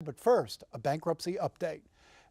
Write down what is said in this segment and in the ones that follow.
But first, a bankruptcy update.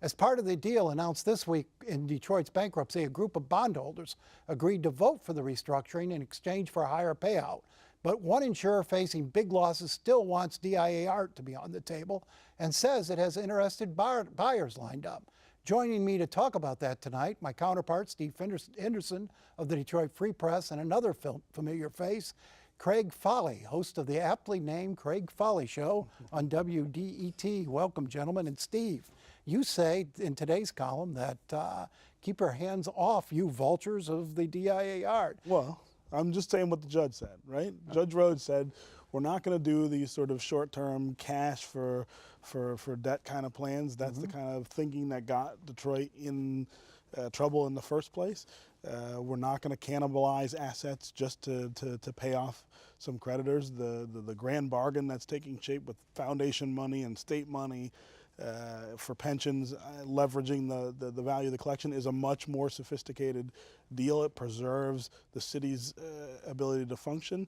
As part of the deal announced this week in Detroit's bankruptcy, a group of bondholders agreed to vote for the restructuring in exchange for a higher payout. But one insurer facing big losses still wants DIA Art to be on the table and says it has interested buyers lined up. Joining me to talk about that tonight, my counterpart, Steve Henderson of the Detroit Free Press, and another familiar face, Craig Foley, host of the aptly named Craig Foley Show on WDET. Welcome, gentlemen. And Steve, you say in today's column that keep your hands off, you vultures of the DIA Art. Well, I'm just saying what the judge said, right? Judge Rhodes said, we're not going to do these sort of short-term cash for debt kind of plans. That's the kind of thinking that got Detroit in trouble in the first place. We're not going to cannibalize assets just to pay off some creditors. The grand bargain that's taking shape with foundation money and state money for pensions, leveraging the value of the collection is a much more sophisticated deal. It preserves the city's ability to function.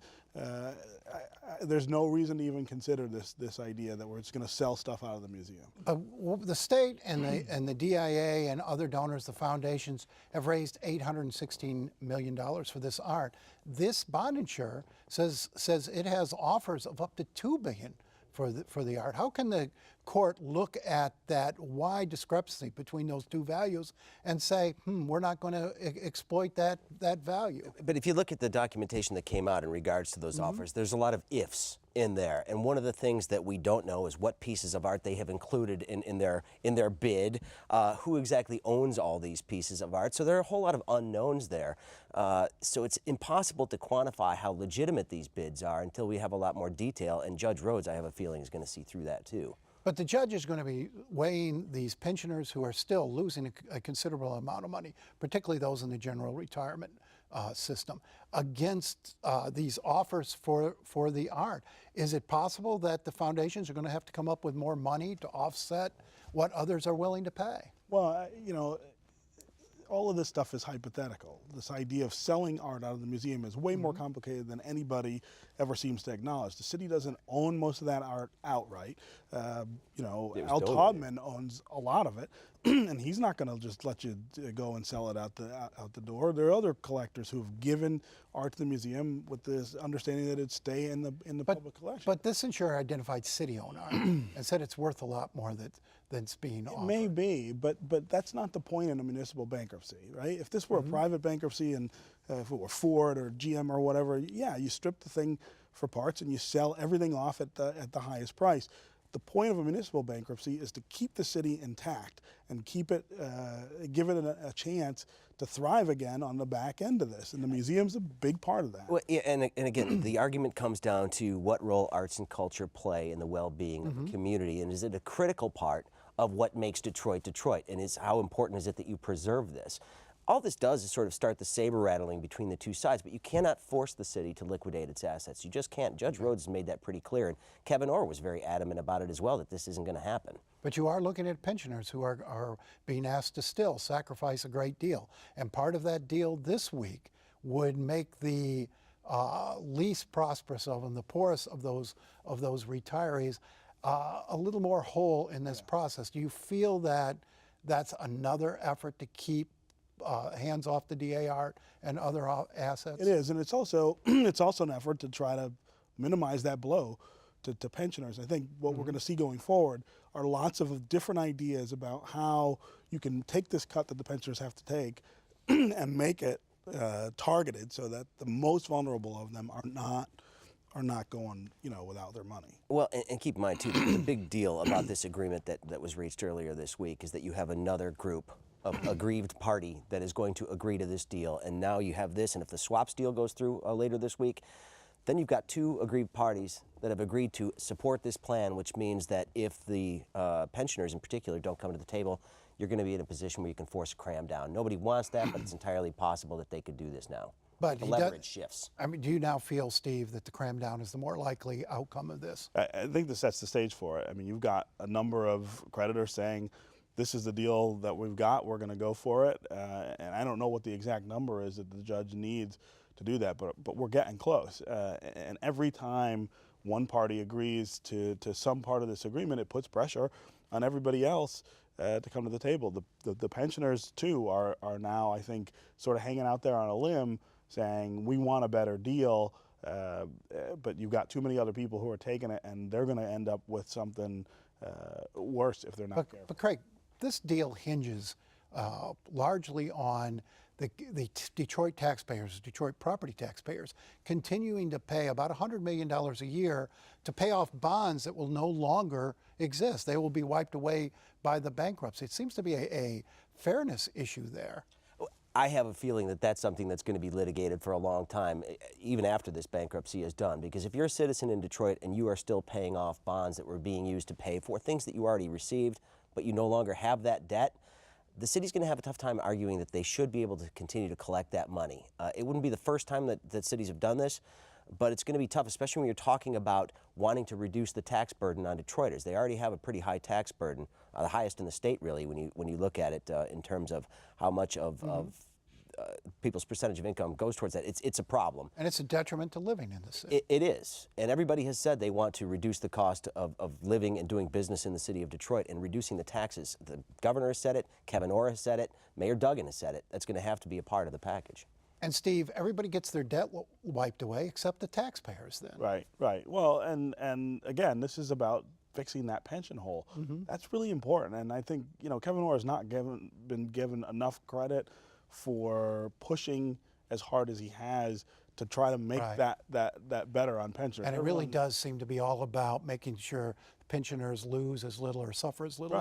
There's no reason to even consider this idea that we're just going to sell stuff out of the museum. The state and the DIA and other donors, the foundations, have raised $816 million for this art. This bond insurer says it has offers of up to $2 billion for the art. How can the court look at that wide discrepancy between those two values and say, we're not going to exploit that value? But if you look at the documentation that came out in regards to those offers, there's a lot of ifs in there. And one of the things that we don't know is what pieces of art they have included in their bid, who exactly owns all these pieces of art. So there are a whole lot of unknowns there. So it's impossible to quantify how legitimate these bids are until we have a lot more detail. And Judge Rhodes, I have a feeling, is going to see through that too. But the judge is going to be weighing these pensioners who are still losing a considerable amount of money, particularly those in the general retirement system, against these offers for the art. Is it possible that the foundations are going to have to come up with more money to offset what others are willing to pay? Well, you know, all of this stuff is hypothetical. This idea of selling art out of the museum is way more complicated than anybody ever seems to acknowledge. The city doesn't own most of that art outright. You know, Al Taubman owns a lot of it, and he's not going to just let you go and sell it out the door. There are other collectors who've given art to the museum with this understanding that it'd stay in the public collection. But this insurer identified city-owned art and said it's worth a lot more than it's being offered. It may be, but that's not the point in a municipal bankruptcy, right? If this were a private bankruptcy and if it were Ford or GM or whatever, yeah, you strip the thing for parts and you sell everything off at the highest price. The point of a municipal bankruptcy is to keep the city intact and keep it, give it a chance to thrive again on the back end of this. And the museum's a big part of that. Well, yeah, and again, the argument comes down to what role arts and culture play in the well-being of the community, and is it a critical part of what makes Detroit Detroit, and how important is it that you preserve this? All this does is sort of start the saber rattling between the two sides, but you cannot force the city to liquidate its assets. You just can't. Judge Rhodes has made that pretty clear, and Kevin Orr was very adamant about it as well, that this isn't going to happen. But you are looking at pensioners who are being asked to still sacrifice a great deal. And part of that deal this week would make the least prosperous of them, the poorest of those retirees, a little more whole in this process. Do you feel that that's another effort to keep hands off the DA art and other assets? It is, and it's also an effort to try to minimize that blow to pensioners. I think what we're going to see going forward are lots of different ideas about how you can take this cut that the pensioners have to take and make it targeted so that the most vulnerable of them are not going, you know, without their money. Well, and keep in mind too, the big deal about this agreement that was reached earlier this week is that you have another group of aggrieved party that is going to agree to this deal, and now you have this, and if the swaps deal goes through later this week, then you've got two aggrieved parties that have agreed to support this plan, which means that if the pensioners in particular don't come to the table, you're going to be in a position where you can force a cram down. Nobody wants that, but it's entirely possible that they could do this now. But the leverage shifts. I mean, do you now feel, Steve, that the cram down is the more likely outcome of this? I think this sets the stage for it. I mean, you've got a number of creditors saying, this is the deal that we've got, we're going to go for it. And I don't know what the exact number is that the judge needs to do that, but we're getting close. And every time one party agrees to some part of this agreement, it puts pressure on everybody else to come to the table. The pensioners too are now, I think, sort of hanging out there on a limb saying we want a better deal, but you've got too many other people who are taking it, and they're going to end up with something worse if they're not careful. But Craig, this deal hinges largely on the Detroit taxpayers, Detroit property taxpayers, continuing to pay about $100 million a year to pay off bonds that will no longer exist. They will be wiped away by the bankruptcy. It seems to be a fairness issue there. I have a feeling that that's something that's going to be litigated for a long time, even after this bankruptcy is done. Because if you're a citizen in Detroit and you are still paying off bonds that were being used to pay for things that you already received, but you no longer have that debt, the city's going to have a tough time arguing that they should be able to continue to collect that money. It wouldn't be the first time that cities have done this, but it's going to be tough, especially when you're talking about wanting to reduce the tax burden on Detroiters. They already have a pretty high tax burden, the highest in the state, really, when you look at it in terms of how much of people's percentage of income goes towards that. It's a problem. And it's a detriment to living in the city. It is. And everybody has said they want to reduce the cost of living and doing business in the city of Detroit and reducing the taxes. The governor has said it, Kevin Orr has said it, Mayor Duggan has said it. That's going to have to be a part of the package. And Steve, everybody gets their debt wiped away except the taxpayers then. Right. Well, and again, this is about fixing that pension hole. That's really important. And I think, Kevin Orr has not been given enough credit for pushing as hard as he has to try to make that better on pensioners. And it really does seem to be all about making sure pensioners lose as little or suffer as little.